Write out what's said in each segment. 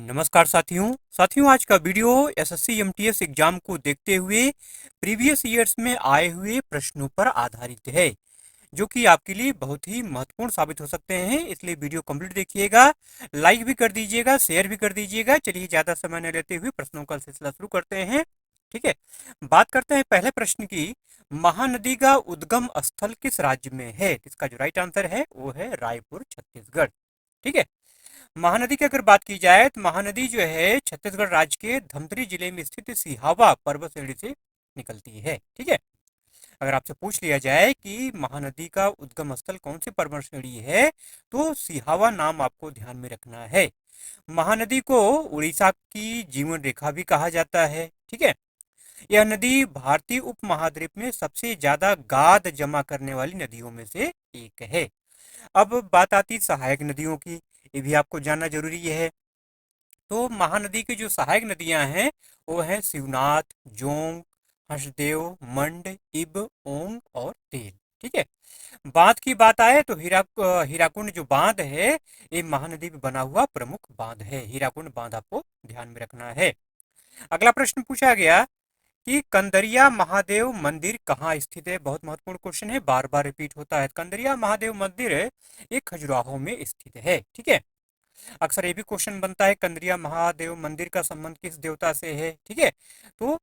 नमस्कार साथियों आज का वीडियो एसएससी एमटीएस एग्जाम को देखते हुए प्रीवियस ईयर्स में आए हुए प्रश्नों पर आधारित है, जो कि आपके लिए बहुत ही महत्वपूर्ण साबित हो सकते हैं। इसलिए वीडियो कंप्लीट देखिएगा, लाइक भी कर दीजिएगा, शेयर भी कर दीजिएगा। चलिए ज़्यादा समय न लेते हुए प्रश्नों का सिलसिला शुरू करते हैं। ठीक है, बात करते हैं पहले प्रश्न की। महानदी का उद्गम स्थल किस राज्य में है? इसका जो राइट आंसर है वो है रायपुर, छत्तीसगढ़। ठीक है, महानदी की अगर बात की जाए तो महानदी जो है छत्तीसगढ़ राज्य के धमतरी जिले में स्थित सिहावा पर्वत श्रेणी से निकलती है। ठीक है, अगर आपसे पूछ लिया जाए कि महानदी का उद्गम स्थल कौन सी पर्वत श्रेणी है, तो सिहावा नाम आपको ध्यान में रखना है। महानदी को उड़ीसा की जीवन रेखा भी कहा जाता है। ठीक है, यह नदी भारतीय उपमहाद्वीप में सबसे ज्यादा गाद जमा करने वाली नदियों में से एक है। अब बात आती सहायक नदियों की, ये भी आपको जानना जरूरी है। तो महानदी की जो सहायक नदियां हैं वो हैं शिवनाथ, जोंग, हंसदेव, मंड, इब, ओंग और तेल। ठीक है, बांध की बात आए तो हीराकुंड जो बांध है ये महानदी में बना हुआ प्रमुख बांध है। हीराकुंड बांध आपको ध्यान में रखना है। अगला प्रश्न पूछा गया कि कंदरिया महादेव मंदिर कहाँ स्थित है? बहुत महत्वपूर्ण क्वेश्चन है, बार बार रिपीट होता है। कंदरिया महादेव मंदिर एक खजुराहो में स्थित है। ठीक है, अक्सर ये भी क्वेश्चन बनता है कंदरिया महादेव मंदिर का संबंध किस देवता से है? ठीक है, तो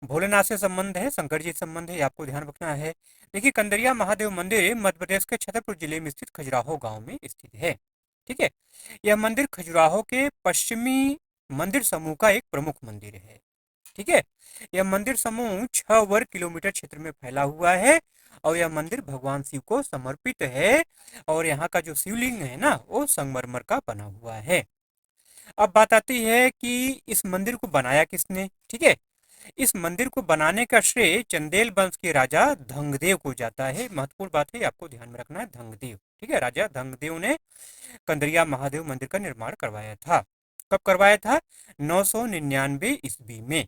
भोलेनाथ से संबंध है, शंकर जी से संबंध है, आपको ध्यान रखना है। देखिए, कंदरिया महादेव मंदिर मध्य प्रदेश के छतरपुर जिले में स्थित खजुराहो गांव में स्थित है। ठीक है, यह मंदिर खजुराहो के पश्चिमी मंदिर समूह का एक प्रमुख मंदिर है। ठीक है, यह मंदिर समूह 6 वर्ग किलोमीटर क्षेत्र में फैला हुआ है और यह मंदिर भगवान शिव को समर्पित है और यहाँ का जो शिवलिंग है ना वो संगमरमर का बना हुआ है। अब बात आती है कि इस मंदिर को बनाया किसने? ठीक है, इस मंदिर को बनाने का श्रेय चंदेल वंश के राजा धंगदेव को जाता है। महत्वपूर्ण बात है, आपको ध्यान में रखना है, धंगदेव। ठीक है, राजा धंगदेव ने कंदरिया महादेव मंदिर का निर्माण करवाया था। कब करवाया था? 999 ईस्वी में।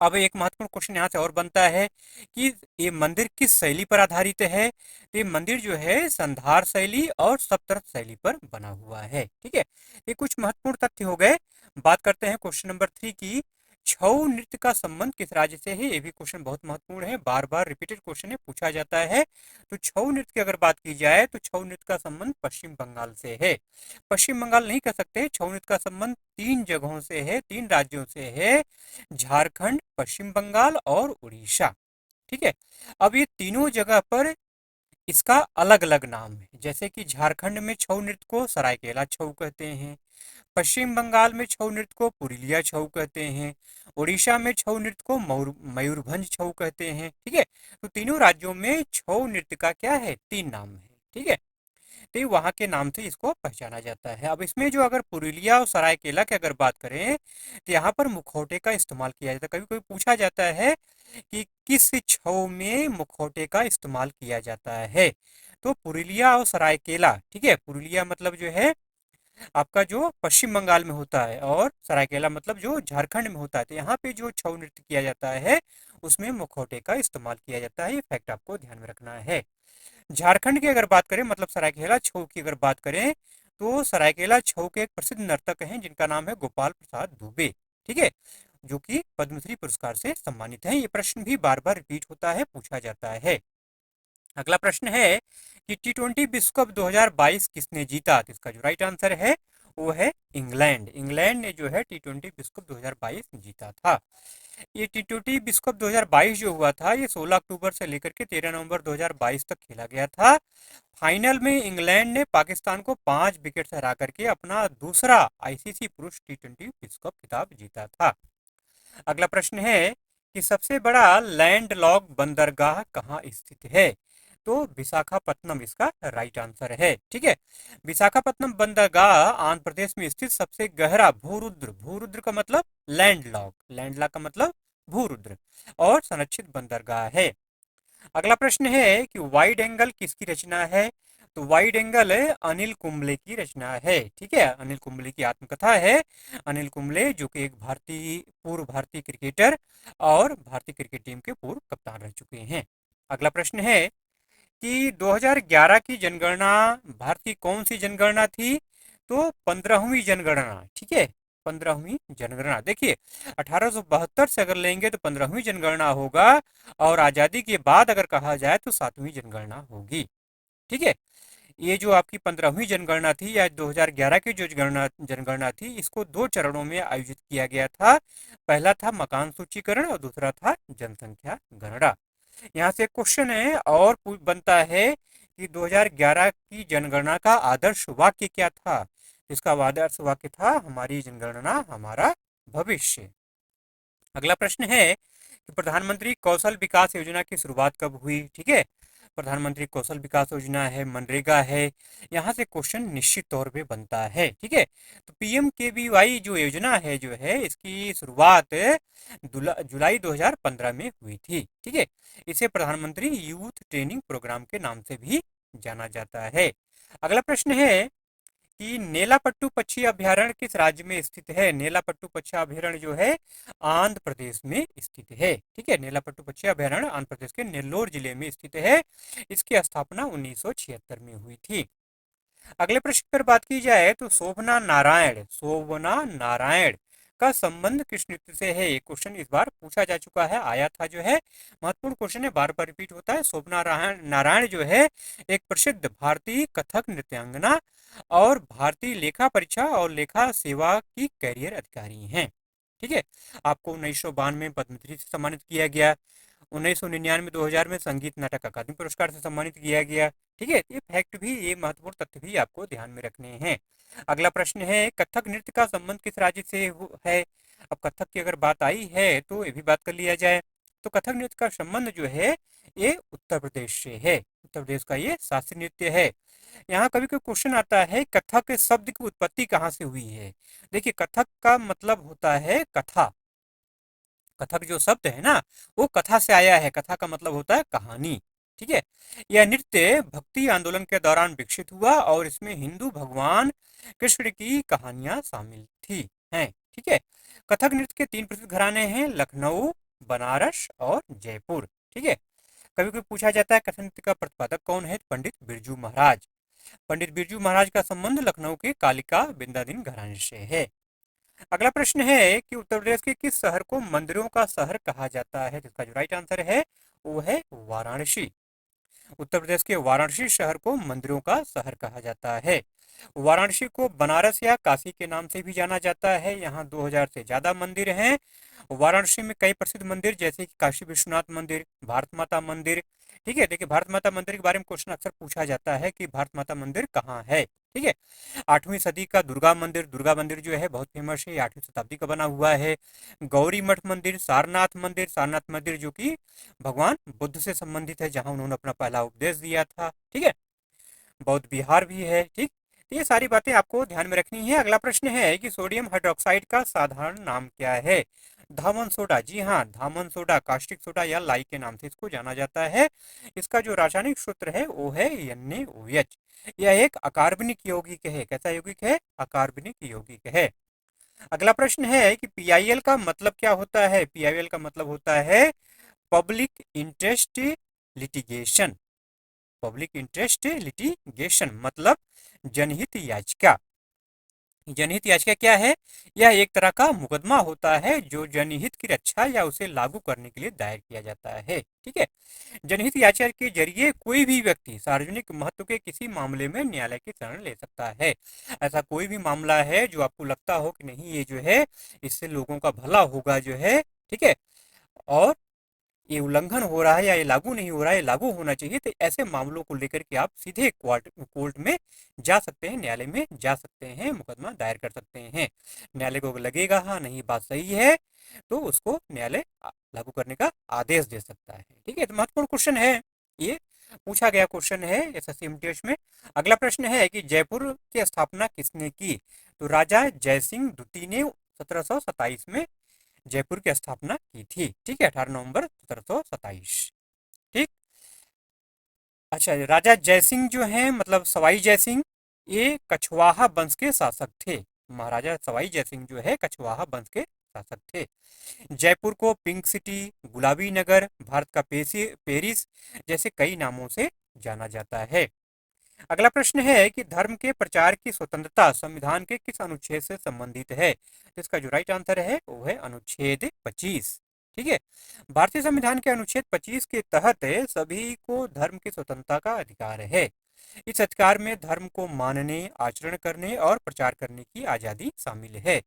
अब एक महत्वपूर्ण क्वेश्चन यहाँ से और बनता है कि ये मंदिर किस शैली पर आधारित है? तो ये मंदिर जो है संधार शैली और सप्तरथ शैली पर बना हुआ है। ठीक है, ये कुछ महत्वपूर्ण तथ्य हो गए। बात करते हैं क्वेश्चन नंबर 3 की। छऊ नृत्य का संबंध किस राज्य से है? ये भी क्वेश्चन बहुत महत्वपूर्ण है, बार बार रिपीटेड क्वेश्चन है, पूछा जाता है। तो छऊ नृत्य की अगर बात की जाए तो छऊ नृत्य का संबंध पश्चिम बंगाल से है। पश्चिम बंगाल नहीं कह सकते, छऊ नृत्य का संबंध 3 जगहों से है, 3 राज्यों से है, झारखंड, पश्चिम बंगाल और उड़ीसा। ठीक है, अब ये तीनों जगह पर इसका अलग अलग नाम है। जैसे कि झारखंड में छऊ नृत्य को सरायकेला छऊ कहते हैं, पश्चिम बंगाल में छऊ नृत्य को पुरुलिया छऊ कहते हैं, उड़ीसा में छऊ नृत्य को मयूरभंज छऊ कहते हैं। ठीक है, तो तीनों राज्यों में छऊ नृत्य का क्या है? 3 नाम है। ठीक है, तो वहाँ के नाम से इसको पहचाना जाता है। अब इसमें जो अगर पुरुलिया और सरायकेला की अगर बात करें तो यहाँ पर मुखौटे का इस्तेमाल किया जाता है। कभी कभी पूछा जाता है कि किस छऊ में मुखौटे का इस्तेमाल किया जाता है, तो पुरुलिया और सरायकेला। ठीक है, पुरुलिया मतलब जो है आपका जो पश्चिम बंगाल में होता है और सरायकेला मतलब जो झारखंड में होता है। तो यहाँ पे जो छऊ नृत्य किया जाता है उसमें मुखौटे का इस्तेमाल किया जाता है। ये फैक्ट आपको ध्यान में रखना है। झारखंड की अगर बात करें मतलब सरायकेला छऊ की अगर बात करें तो सरायकेला छऊ के एक प्रसिद्ध नर्तक हैं जिनका नाम है गोपाल प्रसाद दुबे। ठीक है, जो कि पद्मश्री पुरस्कार से सम्मानित हैं। ये प्रश्न भी बार बार रिपीट होता है, पूछा जाता है। अगला प्रश्न है कि टी20 विश्व कप 2022 किसने जीता? तो इसका जो राइट आंसर है वो है इंग्लैंड। इंग्लैंड ने जो है टी20 विश्व कप 2022 जीता था। ये टी20 विश्व कप 2022 जो हुआ था ये 16 अक्टूबर से लेकर के 13 नवंबर 2022 तक खेला गया था। फाइनल में इंग्लैंड ने पाकिस्तान को 5 विकेट से हरा करके अपना दूसरा आईसीसी पुरुष टी20 विश्व कप खिताब जीता था। अगला प्रश्न है कि सबसे बड़ा लैंडलॉक बंदरगाह कहाँ स्थित है? तो विशाखापत्तनम इसका राइट आंसर है। ठीक है, विशाखापत्तनम बंदरगाह आंध्र प्रदेश में स्थित सबसे गहरा भूरुद्र, भूरुद्र का मतलब लैंडलॉक, लैंडलॉक का मतलब भूरुद्र और संरक्षित बंदरगाह है। अगला प्रश्न है कि वाइड एंगल किसकी रचना है? तो वाइड एंगल अनिल कुंबले की रचना है। ठीक है, अनिल कुंबले की आत्मकथा है। अनिल कुंबले जो कि एक पूर्व भारतीय क्रिकेटर और भारतीय क्रिकेट टीम के पूर्व कप्तान रह चुके हैं। अगला प्रश्न है कि 2011 की जनगणना भारत की कौन सी जनगणना थी? तो 15वीं जनगणना। ठीक है, 15वीं जनगणना। देखिए 1872 से अगर लेंगे तो 15वीं जनगणना होगा, और आजादी के बाद अगर कहा जाए तो 7वीं जनगणना होगी। ठीक है, ये जो आपकी 15वीं जनगणना थी या 2011 की जो जनगणना थी, इसको 2 चरणों में आयोजित किया गया था। पहला था मकान सूचीकरण और दूसरा था जनसंख्या गणना। यहाँ से क्वेश्चन है और बनता है कि 2011 की जनगणना का आदर्श वाक्य क्या था। इसका आदर्श वाक्य था, हमारी जनगणना हमारा भविष्य। अगला प्रश्न है कि प्रधानमंत्री कौशल विकास योजना की शुरुआत कब हुई। ठीक है, प्रधानमंत्री कौशल विकास योजना है, मनरेगा है, यहाँ से क्वेश्चन निश्चित तौर पे बनता है। ठीक है, तो PMKVY जो योजना है जो है, इसकी शुरुआत जुलाई 2015 में हुई थी। ठीक है, इसे प्रधानमंत्री यूथ ट्रेनिंग प्रोग्राम के नाम से भी जाना जाता है। अगला प्रश्न है कि नेलापट्टू पक्षी अभ्यारण्य किस राज्य में स्थित है। नेलापट्टू पक्षी अभ्यारण्य जो है आंध्र प्रदेश में स्थित है। ठीक है, नेलापट्टू पक्षी अभ्यारण्य आंध्र प्रदेश के नेल्लोर जिले में स्थित है। इसकी स्थापना 1976 में हुई थी। अगले प्रश्न पर बात की जाए तो शोभना नारायण का संबंध किस नृत्य से है। ये क्वेश्चन इस बार पूछा जा चुका है, आया था जो है, महत्वपूर्ण क्वेश्चन है, बार बार रिपीट होता है। शोभना नारायण जो है एक प्रसिद्ध भारतीय कथक नृत्यांगना और भारतीय लेखा परीक्षा और लेखा सेवा की कैरियर अधिकारी हैं। ठीक है, आपको 1992 में पद्मश्री से सम्मानित किया गया, 1999 2000 में संगीत नाटक अकादमी पुरस्कार से सम्मानित किया गया। ठीक है, ये फैक्ट भी, ये महत्वपूर्ण तथ्य भी आपको ध्यान में रखने हैं। अगला प्रश्न है कथक नृत्य का संबंध किस राज्य से है। अब कथक की अगर बात आई है तो ये भी बात कर लिया जाए, तो कथक नृत्य का संबंध जो है ये उत्तर प्रदेश से है। उत्तर प्रदेश का ये शास्त्रीय नृत्य है। यहाँ कभी कोई क्वेश्चन आता है कथक शब्द की उत्पत्ति कहाँ से हुई है। देखिए कथक का मतलब होता है कथा। कथक जो शब्द है ना, वो कथा से आया है। कथा का मतलब होता है कहानी। ठीक है, यह नृत्य भक्ति आंदोलन के दौरान विकसित हुआ और इसमें हिंदू भगवान कृष्ण की कहानियां शामिल थी हैं। ठीक है, कथक नृत्य के 3 प्रसिद्ध घराने हैं, लखनऊ, बनारस और जयपुर। ठीक है, कभी कभी पूछा जाता है कथक नृत्य का प्रतिपादक कौन है, पंडित बिरजू महाराज। पंडित बिरजू महाराज का संबंध लखनऊ के कालिका बिंदादीन घराने से है। अगला प्रश्न है कि उत्तर प्रदेश के किस शहर को मंदिरों का शहर कहा जाता है। जिसका जो राइट आंसर है वो है वाराणसी। उत्तर प्रदेश के वाराणसी शहर को मंदिरों का शहर कहा जाता है। वाराणसी को बनारस या काशी के नाम से भी जाना जाता है। यहाँ 2000 से ज्यादा मंदिर हैं। वाराणसी में कई प्रसिद्ध मंदिर जैसे कि काशी विश्वनाथ मंदिर, भारत माता मंदिर। ठीक है, देखिए भारत माता मंदिर के बारे में क्वेश्चन अक्सर पूछा जाता है कि भारत माता मंदिर कहाँ है। ठीक है, 8वीं सदी का दुर्गा मंदिर जो है बहुत फेमस है, 8वीं शताब्दी का बना हुआ है। गौरी मठ मंदिर, सारनाथ मंदिर जो कि भगवान बुद्ध से संबंधित है, जहां उन्होंने अपना पहला उपदेश दिया था। ठीक है, बौद्ध विहार भी है। ठीक, तो ये सारी बातें आपको ध्यान में रखनी है। अगला प्रश्न है कि सोडियम हाइड्रोक्साइड का साधारण नाम क्या है। धामन सोडा, जी हाँ, धामन सोडा, कास्टिक सोडा या लाई के नाम से इसको जाना जाता है। इसका जो रासायनिक सूत्र है वो है NaOH। यह एक अकार्बनिक यौगिक है। कैसा यौगिक है, अकार्बनिक यौगिक है। अगला प्रश्न है कि PIL का मतलब क्या होता है। PIL का मतलब होता है public interest litigation. Public interest litigation मतलब जनहित याचिका। जनहित याचिका क्या है, यह एक तरह का मुकदमा होता है जो जनहित की रक्षा या उसे लागू करने के लिए दायर किया जाता है। ठीक है, जनहित याचिका के जरिए कोई भी व्यक्ति सार्वजनिक महत्व के किसी मामले में न्यायालय की शरण ले सकता है। ऐसा कोई भी मामला है जो आपको लगता हो कि नहीं ये जो है इससे लोगों का भला होगा जो है, ठीक है, और ये उल्लंघन हो रहा है या ये लागू नहीं हो रहा है, ये लागू होना चाहिए, तो ऐसे मामलों को लेकर के आप सीधे कोर्ट में जा सकते हैं, न्यायालय में जा सकते हैं, मुकदमा दायर कर सकते हैं। न्यायालय को लगेगा हाँ नहीं बात सही है तो उसको न्यायालय लागू करने का आदेश दे सकता है। ठीक है, तो महत्वपूर्ण क्वेश्चन है, ये पूछा गया क्वेश्चन है SSC MTS में। अगला प्रश्न है कि जयपुर की स्थापना किसने की। तो राजा जयसिंह द्वितीय ने 1727 में जयपुर की स्थापना की थी। ठीक है, 18 नवंबर 1727। ठीक, अच्छा, राजा जयसिंह जो है मतलब सवाई जयसिंह, ये कछवाहा वंश के शासक थे। महाराजा सवाई जयसिंह जो है कछवाहा वंश के शासक थे। जयपुर को पिंक सिटी, गुलाबी नगर, भारत का पेरिस जैसे कई नामों से जाना जाता है। अगला प्रश्न है कि धर्म के प्रचार की स्वतंत्रता संविधान के किस अनुच्छेद से संबंधित है? तो इसका जो राइट आंसर है वो है अनुच्छेद 25। ठीक है, भारतीय संविधान के अनुच्छेद 25 के तहत सभी को धर्म की स्वतंत्रता का अधिकार है। इस अधिकार में धर्म को मानने, आचरण करने और प्रचार करने की आजादी शामिल है।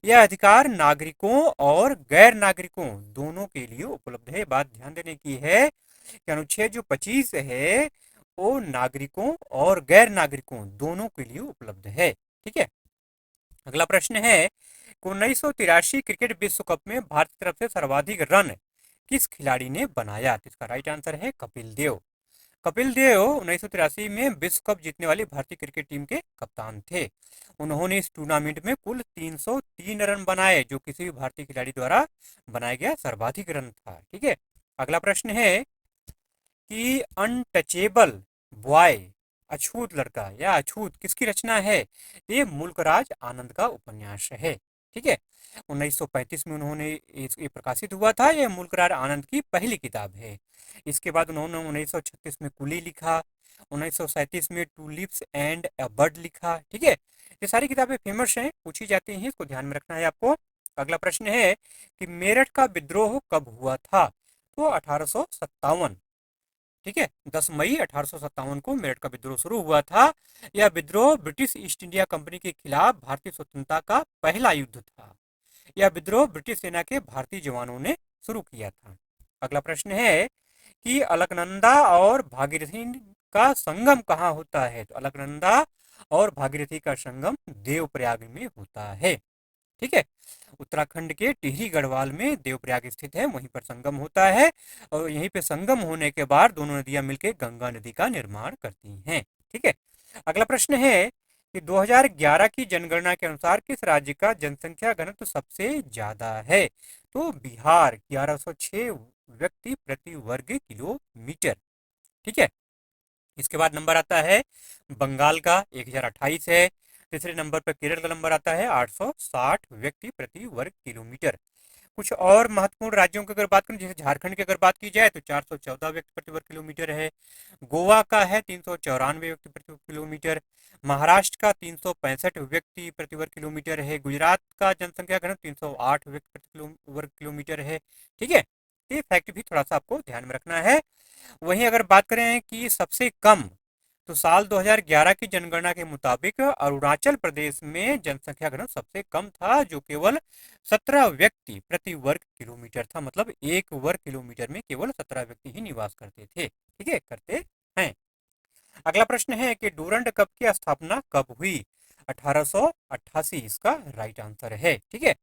यह अधिकार नागरिकों और गैर नागरिकों दोनों के लिए उपलब्ध है। बात ध्यान देने की है कि अनुच्छेद जो 25 है वो नागरिकों और गैर नागरिकों दोनों के लिए उपलब्ध है। ठीक है, अगला प्रश्न है, 1983 क्रिकेट विश्व कप में भारत की तरफ से सर्वाधिक रन किस खिलाड़ी ने बनाया? तो इसका राइट आंसर है कपिल देव। कपिल देव 1983 में विश्व कप जीतने वाली भारतीय क्रिकेट टीम के कप्तान थे। उन्होंने इस टूर्नामेंट में कुल 303 रन बनाए, जो किसी भी भारतीय खिलाड़ी द्वारा बनाया गया सर्वाधिक रन था। ठीक है, अगला प्रश्न है कि अनटचेबल बॉय, अछूत लड़का या अछूत किसकी रचना है? ये मुल्कराज आनंद का उपन्यास है। ठीक है, 1935 में उन्होंने ये प्रकाशित हुआ था। यह मुल्कराज आनंद की पहली किताब है। इसके बाद उन्होंने 1936 में कुली लिखा, 1937 में two leaves and a bud लिखा। ठीक है, ये सारी किताबें फेमस हैं, पूछी जाती हैं, इसको ध्यान में रखना है आपको। अगला प्रश्न है कि मेरठ का विद्रोह कब हुआ था? तो 1857। ठीक है, 10 मई 1857 को मेरठ का विद्रोह शुरू हुआ था। यह विद्रोह ब्रिटिश ईस्ट इंडिया कंपनी के खिलाफ भारतीय स्वतंत्रता का पहला युद्ध था। यह विद्रोह ब्रिटिश सेना के भारतीय जवानों ने शुरू किया था। अगला प्रश्न है कि अलकनंदा और भागीरथी का संगम कहाँ होता है? तो अलकनंदा और भागीरथी का संगम देवप्रयाग में होता है। ठीक है, उत्तराखंड के टिहरी गढ़वाल में देवप्रयाग स्थित है, वहीं पर संगम होता है और यहीं पे संगम होने के बाद दोनों नदियां मिलकर गंगा नदी का निर्माण करती हैं। ठीक है, अगला प्रश्न है कि 2011 की जनगणना के अनुसार किस राज्य का जनसंख्या घनत्व सबसे ज्यादा है? तो बिहार, 1106 व्यक्ति प्रति वर्ग किलोमीटर। ठीक है, इसके बाद नंबर आता है बंगाल का, 1028 है। तीसरे नंबर पर केरल का नंबर आता है 860 व्यक्ति प्रति वर्ग किलोमीटर। कुछ और महत्वपूर्ण राज्यों की अगर बात करें, जैसे झारखंड की अगर बात की जाए तो 414 व्यक्ति प्रति वर्ग किलोमीटर है। गोवा का है 394 व्यक्ति प्रति वर्ग किलोमीटर। महाराष्ट्र का 365 व्यक्ति प्रति वर्ग किलोमीटर है। गुजरात का जनसंख्या घनत्व 308 व्यक्ति प्रति वर्ग किलोमीटर है। ठीक है, ये फैक्ट भी थोड़ा सा आपको ध्यान में रखना है। वहीं अगर बात करें कि सबसे कम, तो साल 2011 की जनगणना के मुताबिक अरुणाचल प्रदेश में जनसंख्या घनत्व सबसे कम था, जो केवल 17 व्यक्ति प्रति वर्ग किलोमीटर था। मतलब एक वर्ग किलोमीटर में केवल 17 व्यक्ति ही निवास करते थे। ठीक है, करते हैं। अगला प्रश्न है कि डूरंड कप की स्थापना कब हुई? 1888 इसका राइट आंसर है। ठीक है,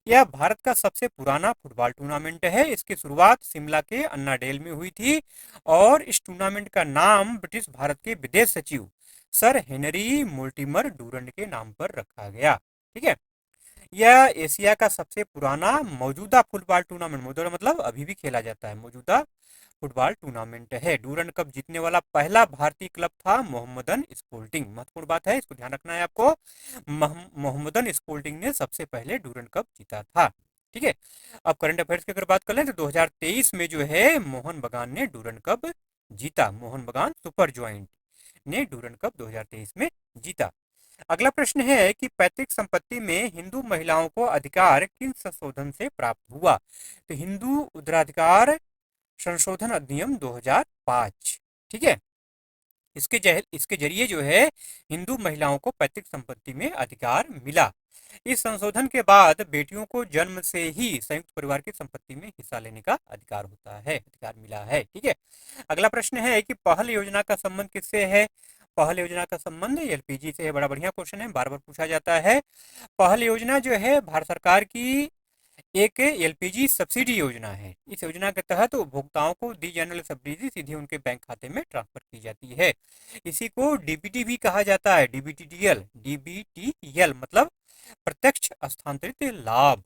यह भारत का सबसे पुराना फुटबॉल टूर्नामेंट है। इसकी शुरुआत शिमला के अन्ना डेल में हुई थी और इस टूर्नामेंट का नाम ब्रिटिश भारत के विदेश सचिव सर हेनरी मोल्टिमर डूरंड के नाम पर रखा गया। ठीक है, यह एशिया का सबसे पुराना मौजूदा फुटबॉल टूर्नामेंट, मौजूदा मतलब अभी भी खेला जाता है, मौजूदा फुटबॉल टूर्नामेंट है। डूरंड कप जीतने वाला पहला भारतीय क्लब था मोहम्मदन स्पोर्टिंग। महत्वपूर्ण बात है, इसको ध्यान रखना है आपको। मोहम्मदन स्पोर्टिंग ने सबसे पहले डूरंड कप जीता था। ठीक है, अब करंट अफेयर्स की अगर बात कर लें तो 2023 में जो है मोहन बगान ने डूरंड कप जीता। मोहन बगान सुपर जॉइंट ने डूरंड कप 2023 में जीता। अगला प्रश्न है कि पैतृक संपत्ति में हिंदू महिलाओं को अधिकार किन संशोधन से प्राप्त हुआ? तो हिंदू उत्तराधिकार संशोधन अधिनियम 2005। ठीक है, इसके जरिए जो है हिंदू महिलाओं को पैतृक संपत्ति में अधिकार मिला। इस संशोधन के बाद बेटियों को जन्म से ही संयुक्त परिवार की संपत्ति में हिस्सा लेने का अधिकार होता है, अधिकार मिला है। ठीक है, अगला प्रश्न है कि पहल योजना का संबंध किससे है? पहल योजना का संबंध एलपीजी से है। बड़ा बढ़िया क्वेश्चन है, बार बार पूछा जाता है। पहल योजना जो है भारत सरकार की एक एलपीजी सब्सिडी योजना है। इस योजना के तहत उपभोक्ताओं को दी जाने वाली सब्सिडी सीधे उनके बैंक खाते में ट्रांसफर की जाती है। इसी को डीबीटी भी कहा जाता है, डीबीटीडीएल। डीबीटीएल मतलब प्रत्यक्ष स्थानांतरित लाभ।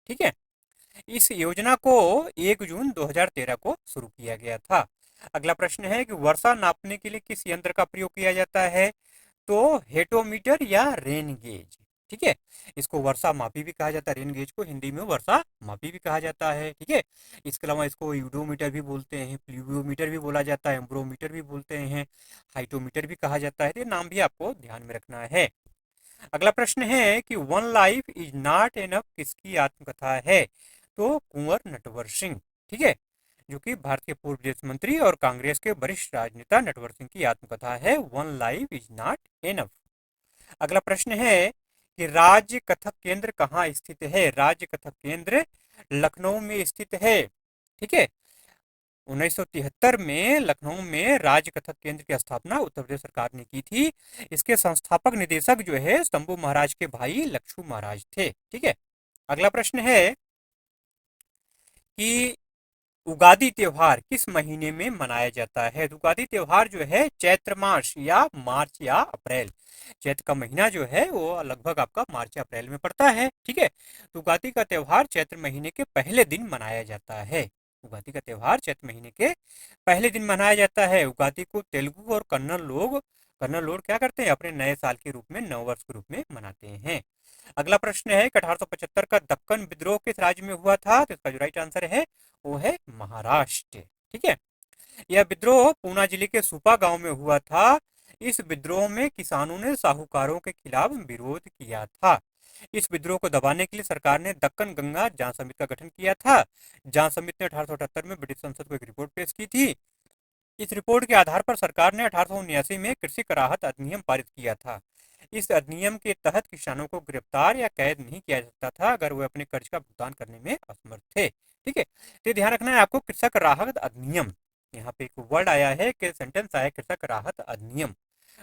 ठीक है, इस योजना को 1 जून 2013 को शुरू किया गया था। अगला प्रश्न है कि वर्षा नापने के लिए किस यंत्र का प्रयोग किया जाता है? तो हेटोमीटर या रेन गेज। ठीक है। इसको वर्षा मापी भी कहा जाता है, रेन गेज को हिंदी में वर्षा मापी भी कहा जाता है। ठीक है। इसके अलावा इसको यूडोमीटर भी बोलते हैं, प्लूवियोमीटर भी बोला जाता है, एम्ब्रोमीटर भी बोलते हैं, हाइटोमीटर भी कहा जाता है। तो ये नाम भी आपको ध्यान में रखना है। अगला प्रश्न है कि one life is not enough किसकी आत्मकथा है? तो कुंवर नटवर सिंह, ठीक है, जो कि भारत के पूर्व विदेश मंत्री और कांग्रेस के वरिष्ठ राजनेता नटवर सिंह की आत्मकथा है, one life is not enough. अगला प्रश्न है कि राज्य कथक केंद्र कहाँ स्थित है? राज्य कथक केंद्र लखनऊ में स्थित है। ठीक है। 1973 में लखनऊ में राज्य कथक केंद्र की स्थापना उत्तर प्रदेश सरकार ने की थी। इसके संस्थापक निदेशक जो है शंभू महाराज के भाई लक्ष्मू महाराज थे। ठीक है। अगला प्रश्न है कि उगादी त्योहार किस महीने में मनाया जाता है? तो उगादी त्योहार जो है चैत्र मास या मार्च या अप्रैल, चैत्र का महीना जो है वो लगभग आपका मार्च या अप्रैल में पड़ता है। ठीक है। तो उगादी का त्योहार चैत्र महीने के पहले दिन मनाया जाता है। उगादी का त्योहार चैत्र महीने के पहले दिन मनाया जाता है। उगादी को तेलुगु और कन्नड़ लोग क्या करते हैं? अपने नए साल के रूप में, नववर्ष के रूप में मनाते हैं। अगला प्रश्न है कि 1875 का दक्कन विद्रोह किस राज्य में हुआ था? तो इसका जो राइट आंसर है वो है महाराष्ट्र। ठीक है। यह विद्रोह पूना जिले के सुपा गांव में हुआ था। इस विद्रोह में किसानों ने साहूकारों के खिलाफ विरोध किया था। इस विद्रोह को दबाने के लिए सरकार ने दक्कन गंगा जांच समिति का गठन किया था। जांच समिति ने 1878 में ब्रिटिश संसद को एक रिपोर्ट पेश की थी। इस रिपोर्ट के आधार पर सरकार ने 1879 में कृषि कराहत अधिनियम पारित किया था। इस अधिनियम के तहत किसानों को गिरफ्तार या कैद नहीं किया जा सकता था अगर वे अपने कर्ज का भुगतान करने में असमर्थ थे। ठीक है। तो ध्यान रखना है आपको, कृषक राहत अधिनियम, यहाँ पे एक वर्ड आया है कि सेंटेंस आया कृषक राहत अधिनियम,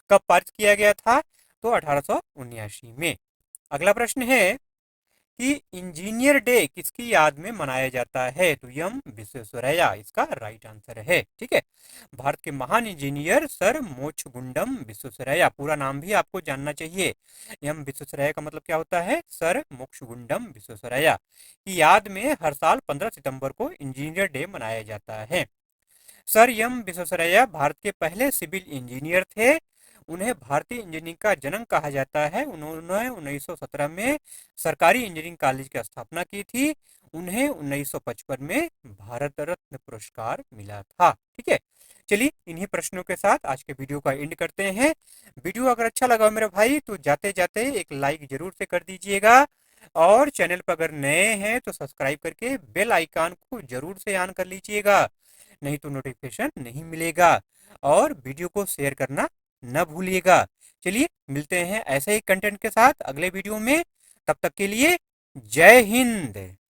कब पारित किया गया था? तो 1879 में। अगला प्रश्न है कि इंजीनियर डे किसकी याद में मनाया जाता है? तो एम विश्वेश्वरैया इसका राइट आंसर है। ठीक है। भारत के महान इंजीनियर सर मोक्षगुंडम विश्वेश्वरैया, पूरा नाम भी आपको जानना चाहिए। एम विश्वेश्वरैया का मतलब क्या होता है? सर मोक्षगुंडम विश्वेश्वरैया की याद में हर साल 15 सितंबर को इंजीनियर डे मनाया जाता है। सर एम विश्वेश्वरैया भारत के पहले सिविल इंजीनियर थे। उन्हें भारतीय इंजीनियरिंग का जनक कहा जाता है। उन्होंने 1917 में सरकारी इंजीनियरिंग कॉलेज की स्थापना की थी। उन्हें 1955 में भारत रत्न पुरस्कार मिला था। ठीक है। चलिए इन्हीं प्रश्नों के साथ आज के वीडियो का एंड करते हैं। वीडियो अगर अच्छा लगा मेरे भाई तो जाते जाते एक लाइक जरूर से कर दीजिएगा, और चैनल पर अगर नए हैं तो सब्सक्राइब करके बेल आइकन को जरूर से ऑन कर लीजिएगा, नहीं तो नोटिफिकेशन नहीं मिलेगा। और वीडियो को शेयर करना न भूलिएगा। चलिए मिलते हैं ऐसे ही कंटेंट के साथ अगले वीडियो में। तब तक के लिए जय हिंद।